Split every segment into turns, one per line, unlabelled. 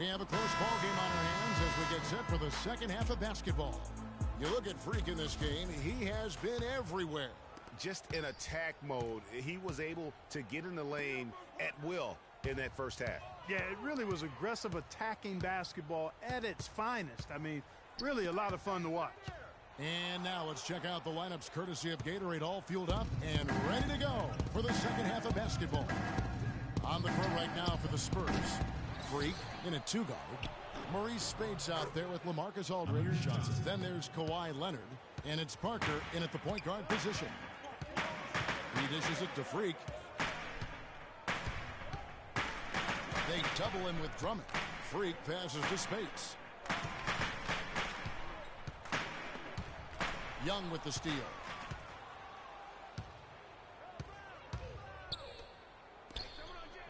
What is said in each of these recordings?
We have a close ball game on our hands as we get set for the second half of basketball. You look at Freak in this game, he has been everywhere.
Just in attack mode, he was able to get in the lane at will in that first half.
Yeah, it really was aggressive attacking basketball at its finest. I mean, really a lot of fun to watch.
And now let's check out the lineups courtesy of Gatorade, all fueled up and ready to go for the second half of basketball. On the court right now for the Spurs. Freak in a two-guard. Maurice Spade's out there with LaMarcus Aldridge. Then there's Kawhi Leonard. And it's Parker in at the point guard position. He dishes it to Freak. They double him with Drummond. Freak passes to Spades. Young with the steal.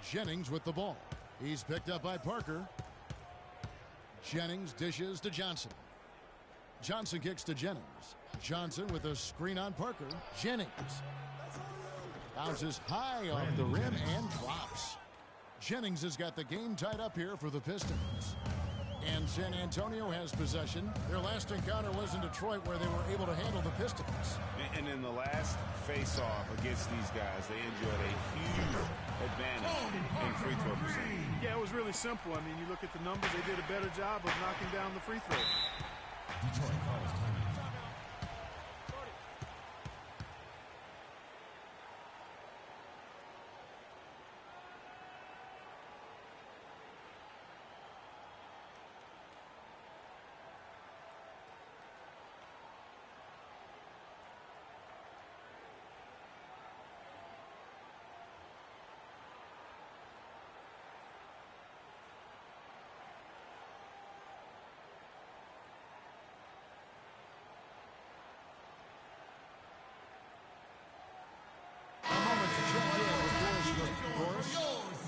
Jennings with the ball. He's picked up by Parker. Jennings dishes to Johnson. Johnson kicks to Jennings. Johnson with a screen on Parker. Jennings bounces high off the rim and drops. Jennings has got the game tied up here for the Pistons. And San Antonio has possession. Their last encounter was in Detroit where they were able to handle the Pistons.
And in the last face-off against these guys, they enjoyed a huge advantage in free throw percentage.
Yeah, it was really simple. I mean, you look at the numbers, they did a better job of knocking down the free throw.
Detroit calls timeout.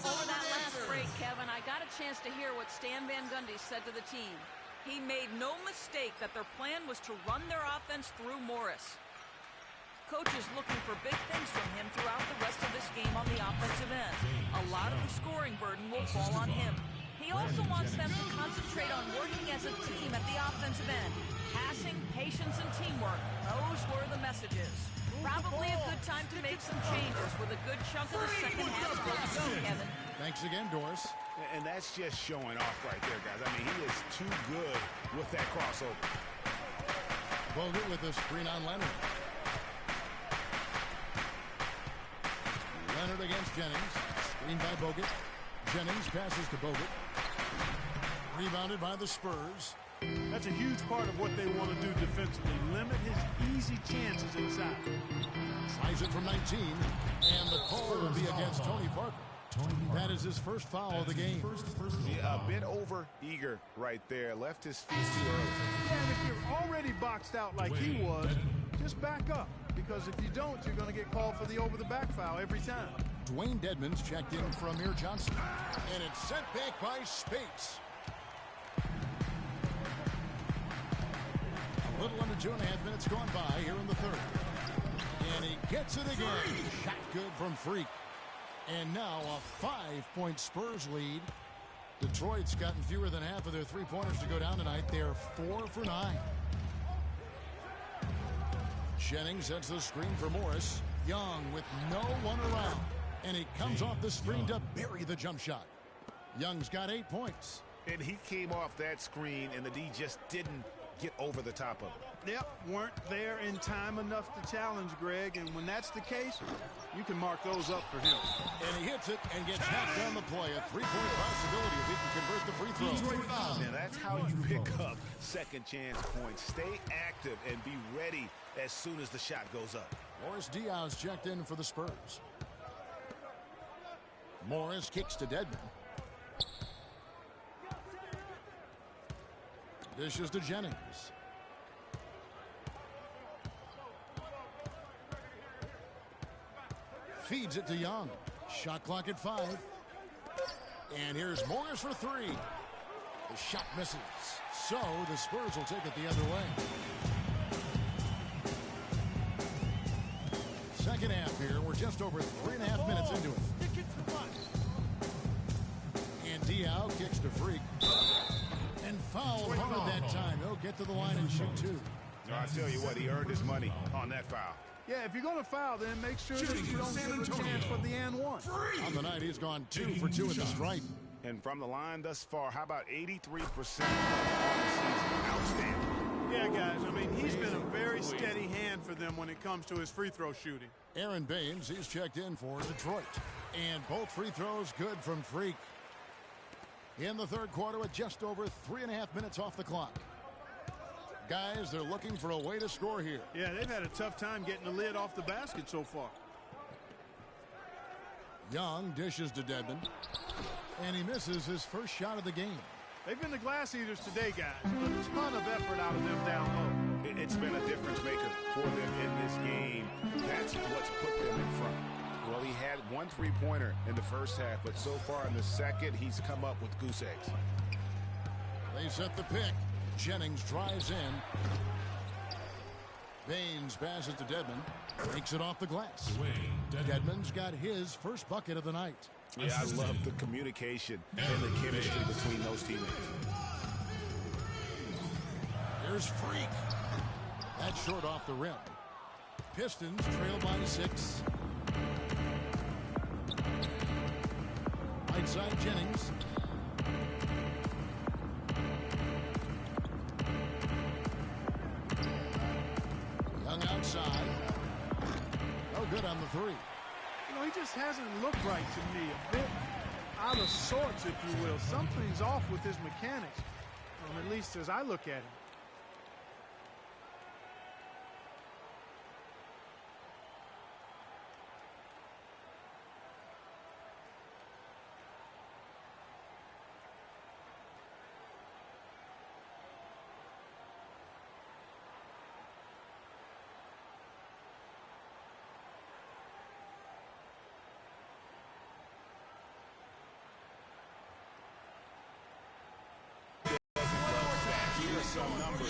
Over that last break, Kevin, I got a chance to hear what Stan Van Gundy said to the team. He made no mistake that their plan was to run their offense through Morris. Coach is looking for big things from him throughout the rest of this game on the offensive end. A lot of the scoring burden will fall on him. He also wants them to concentrate on working as a team at the offensive end. Passing, patience, and teamwork. Those were the messages. Probably a good time to make some changes with a good chunk of the second half still to go, Kevin.
Thanks again, Doris.
And that's just showing off right there, guys. I mean, he is too good with that crossover.
Bogut with the screen on Leonard. Leonard against Jennings. Screen by Bogut. Jennings passes to Bogut. Rebounded by the Spurs.
That's a huge part of what they want to do defensively. Limit his easy chances inside.
Tries it from 19. And the call will be against Tony Parker. That is his first foul of the game.
Yeah, a bit over eager right there. Left his feet too early.
Yeah, and if you're already boxed out like he was, just back up. Because if you don't, you're going to get called for the over-the-back foul every time.
Dwayne Dedmon's checked in from Amir Johnson. And it's sent back by Spates. A little under 2.5 minutes gone by here in the third. And he gets it again. Shot good from Freak. And now a 5-point Spurs lead. Detroit's gotten fewer than half of their three-pointers to go down tonight. They're 4 for 9. Jennings sets the screen for Morris. Young with no one around. And he comes off the screen to bury the jump shot. Young's got 8 points.
And he came off that screen, and the D just didn't get over the top of it.
Yep, weren't there in time enough to challenge Greg, and when that's the case, you can mark those up for him.
And he hits it and gets knocked down the play. A 3-point possibility if he can convert the free throw.
Now that's how you pick up second chance points. Stay active and be ready as soon as the shot goes up.
Morris Diaz checked in for the Spurs. Morris kicks to Dedmon. Dishes to Jennings. Feeds it to Young. Shot clock at 5. And here's Morris for 3. The shot misses. So the Spurs will take it the other way. Second half here. We're just over 3.5 minutes into it. And Diao kicks to Freak. And fouled hard that time. He'll get to the line and shoot two.
No, I tell you what, he earned his money on that foul.
Yeah, if you're going to foul, then make sure that you don't give a chance for the and one.
On the night, he's gone 2 for 2 at the stripe.
And from the line thus far, how about 83% on the season? Outstanding.
Yeah, guys, I mean, he's been a very steady hand for them when it comes to his free throw shooting.
Aaron Baines, he's checked in for Detroit. And both free throws good from Freak. In the third quarter with just over 3.5 minutes off the clock. Guys, they're looking for a way to score here.
Yeah, they've had a tough time getting the lid off the basket so far.
Young dishes to Dedmon. And he misses his first shot of the game.
They've been the glass eaters today, guys. A ton of effort out of them down low.
It's been a difference maker for them in this game. That's what's put them in front. Well, he had 1 3-pointer in the first half, but so far in the second, he's come up with goose eggs.
They set the pick. Jennings drives in. Baines passes to Dedmon. Takes it off the glass. Dedmon's got his first bucket of the night.
Yeah, I love the communication and the chemistry between those teammates.
Here's Freak. That's short off the rim. Pistons trail by 6. Right side Jennings. Young outside. No good on the three.
You know, he just hasn't looked right to me. A bit out of sorts, if you will. Something's off with his mechanics, at least as I look at him.
Some numbers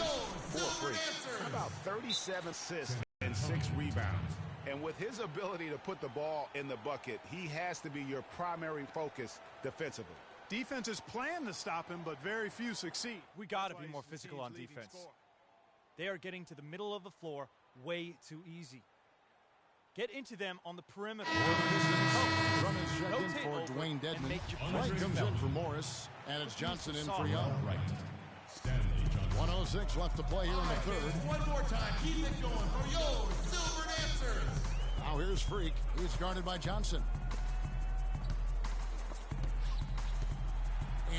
for Freak. How about 37 assists and 6 rebounds? And with his ability to put the ball in the bucket, he has to be your primary focus defensively.
Defenses plan to stop him, but very few succeed.
We got to be more physical on defense. They are getting to the middle of the floor way too easy. Get into them on the perimeter.
Drummond's checked in for Dwayne Dedmon. Wright comes in for Morris, and it's Johnson in for Young. 1:06 left to play here in the third.
One more time, keep it going for your Silver Dancers.
Now here's Freak. He's guarded by Johnson.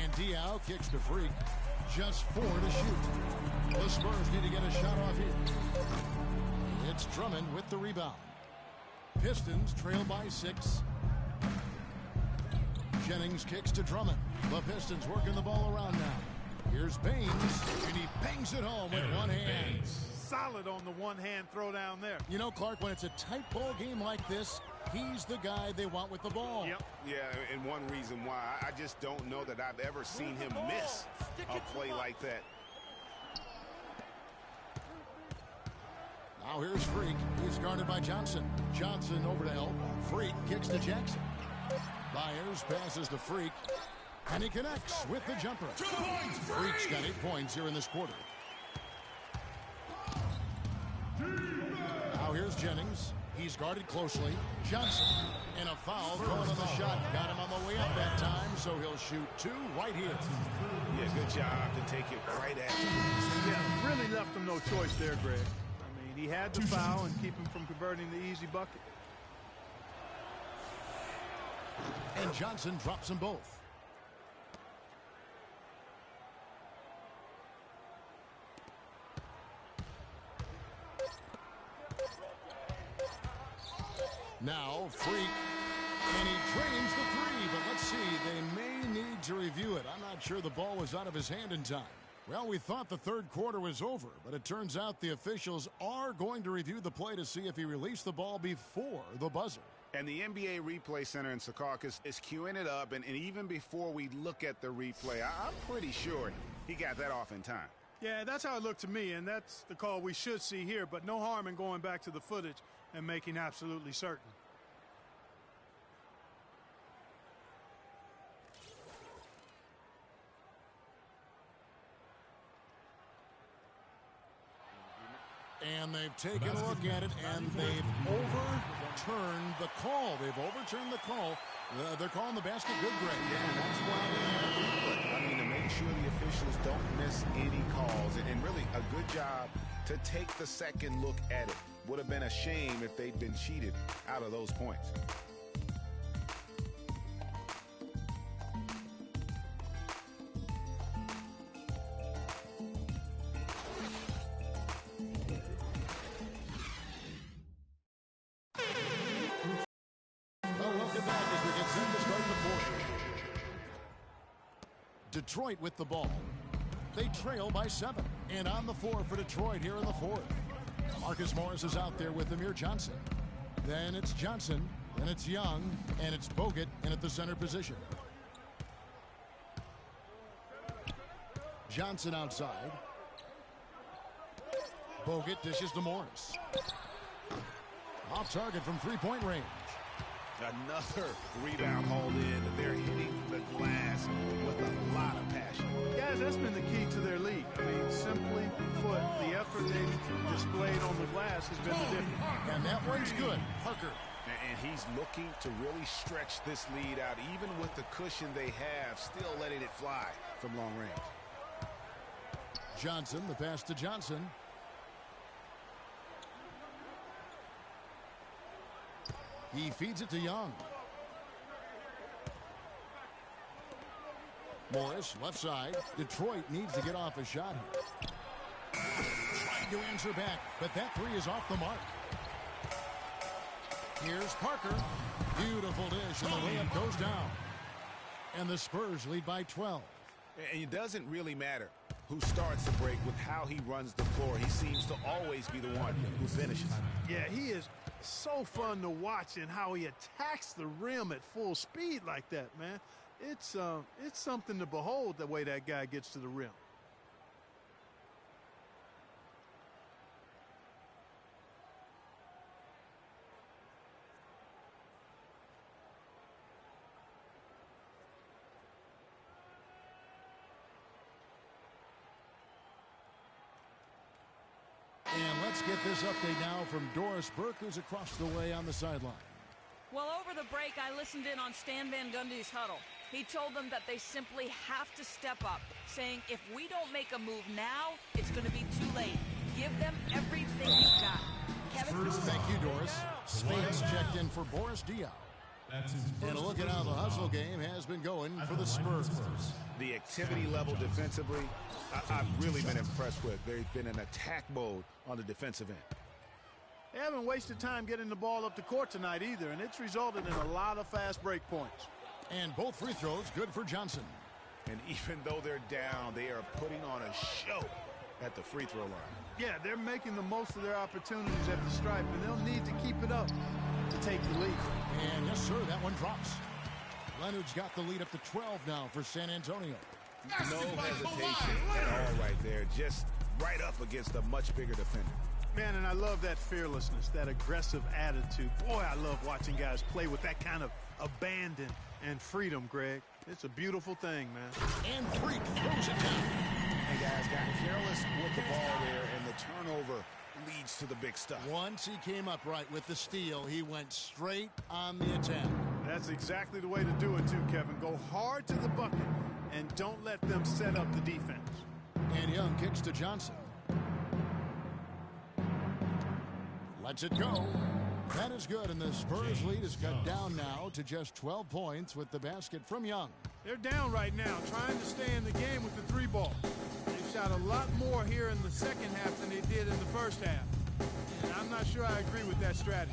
And Diao kicks to Freak. Just 4 to shoot. The Spurs need to get a shot off here. It's Drummond with the rebound. Pistons trail by 6. Jennings kicks to Drummond. The Pistons working the ball around now. Here's Baines, and he bangs it home with one hand.
Solid on the one-hand throw down there.
You know, Clark, when it's a tight ball game like this, he's the guy they want with the ball.
Yep.
Yeah, and one reason why, I just don't know that I've ever seen him miss a play like that.
Now here's Freak. He's guarded by Johnson. Johnson over to help. Freak kicks to Jackson. Byers passes to Freak. And he connects with the jumper. Freak's got 8 points here in this quarter. Now here's Jennings. He's guarded closely. Johnson. And a foul thrown on the shot. Got him on the way up that time, so he'll shoot 2 right here.
Yeah, good job to take it right at him.
Yeah, really left him no choice there, Greg. I mean, he had the foul and keep him from converting the easy bucket.
And Johnson drops them both. Now, Freak, and he trains the 3, but let's see, they may need to review it. I'm not sure the ball was out of his hand in time. Well, we thought the third quarter was over, but it turns out the officials are going to review the play to see if he released the ball before the buzzer.
And the NBA Replay Center in Secaucus is queuing it up, and even before we look at the replay, I'm pretty sure he got that off in time.
Yeah, that's how it looked to me, and that's the call we should see here, but no harm in going back to the footage and making absolutely certain.
And they've taken a look at it, and they've overturned the call. They're calling the basket good, Greg.
Yeah, that's why they have input. I mean, to make sure the officials don't miss any calls. And really, a good job to take the second look at it. Would have been a shame if they'd been cheated out of those points.
Welcome back as we get set to start the fourth. Detroit with the ball. They trail by 7. And on the floor for Detroit here in the fourth. Marcus Morris is out there with Amir Johnson. Then it's Johnson. Then it's Young. And it's Bogut in at the center position. Johnson outside. Bogut dishes to Morris. Off target from three-point range.
Another rebound hauled in. They're hitting the glass with a lot of passion.
Guys, that's been the key to their lead. I mean, simply put, the effort they've displayed on the glass has been the difference.
And that one's good. Parker.
And he's looking to really stretch this lead out. Even with the cushion they have, still letting it fly from long range.
Johnson, the pass to Johnson. He feeds it to Young. Morris, left side. Detroit needs to get off a shot here. Trying to answer back, but that three is off the mark. Here's Parker. Beautiful dish, and the layup goes down. And the Spurs lead by 12.
And it doesn't really matter who starts the break with how he runs the floor. He seems to always be the one who finishes.
Yeah, he is so fun to watch and how he attacks the rim at full speed like that, man. It's something to behold the way that guy gets to the rim.
And let's get this update now from Doris Burke, who's across the way on the sideline.
Well, over the break, I listened in on Stan Van Gundy's huddle. He told them that they simply have to step up, saying if we don't make a move now, it's going to be too late. Give them everything you've got. Kevin?
Thank you, Doris. Spades checked in for Boris Diaw. And a look at how the hustle game has been going for the Spurs.
The activity level defensively, I've really been impressed with. They've been in attack mode on the defensive end.
They haven't wasted time getting the ball up the court tonight either, and it's resulted in a lot of fast break points.
And both free throws good for Johnson.
And even though they're down, they are putting on a show at the free throw line.
Yeah, they're making the most of their opportunities at the stripe, and they'll need to keep it up to take the lead.
And yes, sir, that one drops. Leonard's got the lead up to 12 now for San Antonio.
No hesitation at all right there. Just right up against a much bigger defender.
Man, and I love that fearlessness, that aggressive attitude. Boy, I love watching guys play with that kind of abandon and freedom, Greg. It's a beautiful thing, man.
And Freak throws it down.
And guys got careless with the ball there, and the turnover leads to the big stuff.
Once he came up right with the steal, he went straight on the attack.
That's exactly the way to do it, too, Kevin. Go hard to the bucket and don't let them set up the defense.
And Young kicks to Johnson. Lets it go. That is good, and the Spurs lead is cut down now to just 12 points with the basket from Young.
They're down right now, trying to stay in the game with the three ball. They've shot a lot more here in the second half than they did in the first half. And I'm not sure I agree with that strategy.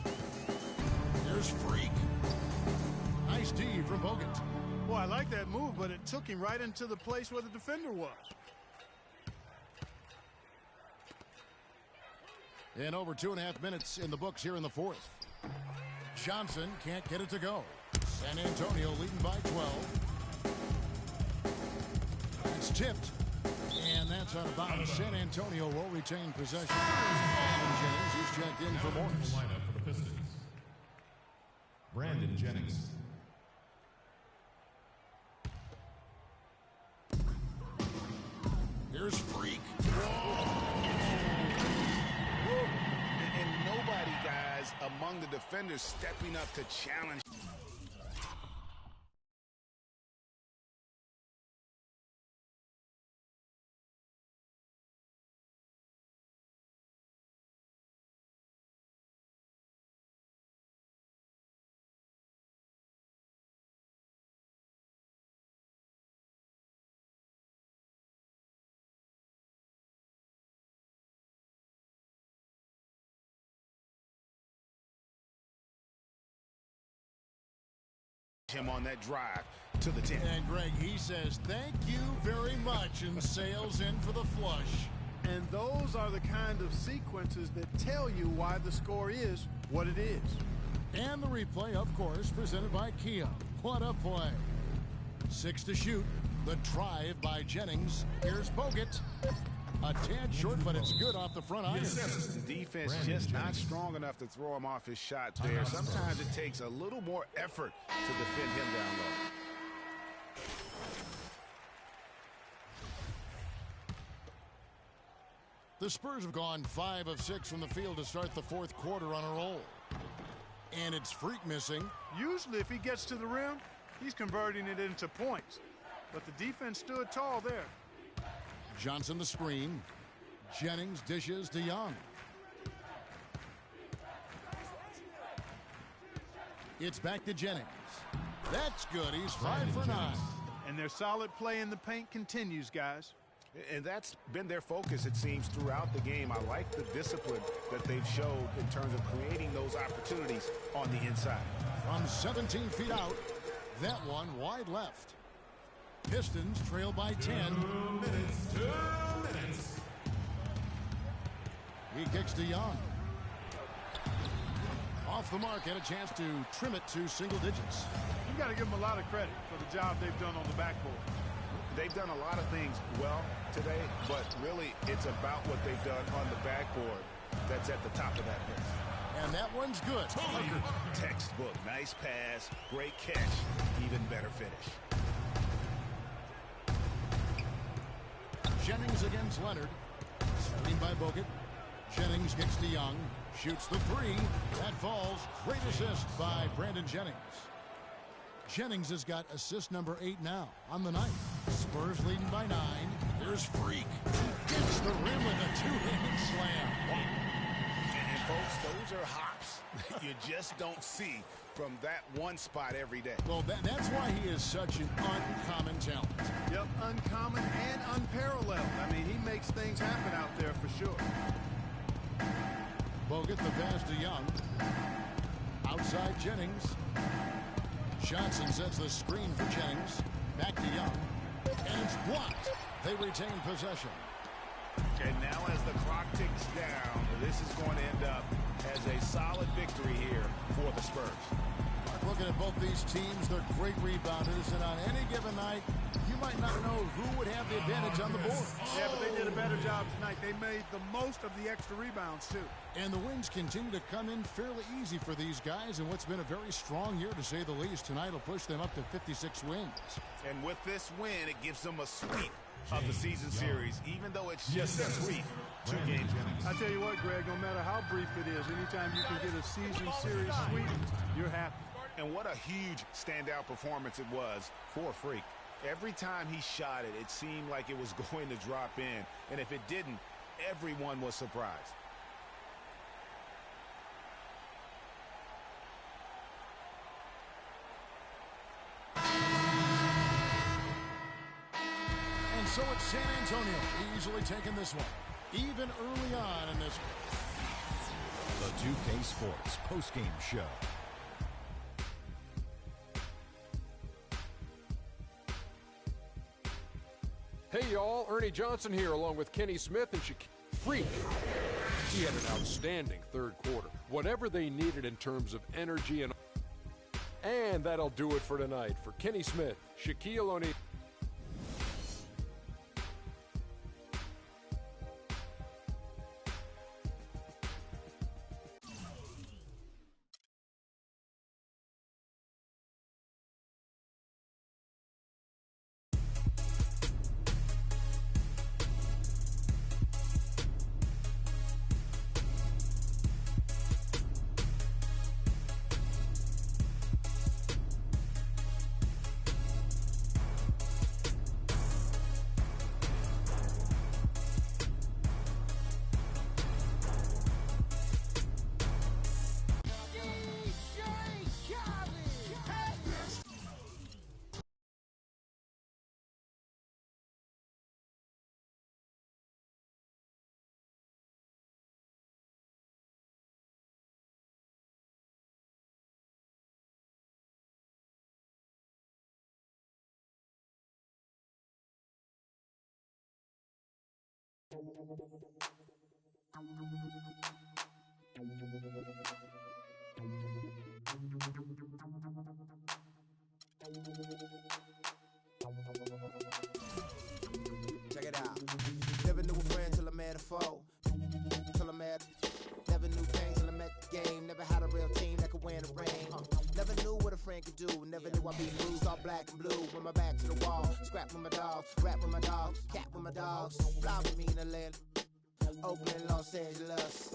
There's Freak. Nice D from Bogut.
Boy, I like that move, but it took him right into the place where the defender was.
And over 2.5 minutes in the books here in the fourth. Johnson can't get it to go. San Antonio leading by 12. It's tipped. And that's out of bounds. San Antonio will retain possession. And Jennings, who's checked in for Morris.
Lineup for the Pistons. Brandon Jennings.
Here's Freak.
nobody, guys, among the defenders stepping up to challenge. Him on that drive to the 10.
And Greg, he says thank you very much and sails in for the flush.
And those are the kind of sequences that tell you why the score is what it is.
And the replay, of course, presented by Kia. What a play. 6 to shoot. The drive by Jennings. Here's Bogut. A tad short, but it's good off the front iron.
The defense just not strong enough to throw him off his shot there. Sometimes it takes a little more effort to defend him down low.
The Spurs have gone 5 of 6 from the field to start the fourth quarter on a roll. And it's Freak missing.
Usually if he gets to the rim, he's converting it into points. But the defense stood tall there.
Johnson the screen. Jennings dishes to Young. It's back to Jennings. That's good. He's 5 for 9.
And their solid play in the paint continues, guys.
And that's been their focus, it seems, throughout the game. I like the discipline that they've showed in terms of creating those opportunities on the inside.
From 17 feet out, that one wide left. Pistons trail by 10.
2 minutes.
He kicks to Young. Off the mark and a chance to trim it to single digits.
You got to give them a lot of credit for the job they've done on the backboard.
They've done a lot of things well today, but really it's about what they've done on the backboard that's at the top of that list.
And that one's good.
Textbook. Nice pass. Great catch. Even better finish.
Jennings against Leonard. Screen by Bogut. Jennings gets to Young. Shoots the 3. That falls. Great assist by Brandon Jennings. Jennings has got assist number 8 now on the night. Spurs leading by 9. Here's Freak. Gets the rim with a 2-handed slam.
And folks, those are hops you just don't see from that one spot every day.
Well, that's why he is such an uncommon talent.
Yep, uncommon and unparalleled. I mean, he makes things happen out there for sure.
Bogut the pass to Young. Outside Jennings. Johnson sets the screen for Jennings. Back to Young. And it's blocked. They retain possession.
And now as the clock ticks down, this is going to end up as a solid victory here for the Spurs.
Looking at both these teams, they're great rebounders, and on any given night, you might not know who would have the advantage on the board.
Yeah, but they did a better job tonight. They made the most of the extra rebounds, too.
And the wins continue to come in fairly easy for these guys, and what's been a very strong year, to say the least. Tonight will push them up to 56 wins.
And with this win, it gives them a sweep of the season series, even though it's just a brief 2 games.
I tell you what, Greg, no matter how brief it is, anytime you can get a season series sweep, you're happy.
And what a huge standout performance it was for Freak. Every time he shot it, it seemed like it was going to drop in. And if it didn't, everyone was surprised.
And so it's San Antonio easily taking this one, even early on in this one.
The 2K Sports postgame show.
Hey y'all, Ernie Johnson here along with Kenny Smith and Freak. He had an outstanding third quarter. Whatever they needed in terms of energy and that'll do it for tonight. For Kenny Smith, Shaquille O'Neal.
Check it out. Never knew a friend till I met a foe. Never knew pain till I met the game. Never had a real team that could win the rain. Never knew what a friend could do. Never knew I'd be bruised all black and blue. With my back to the wall. Scrap with my dogs. Rap with my dogs. Cat with my dogs. Fly with me in Atlanta. Oakland, Los Angeles.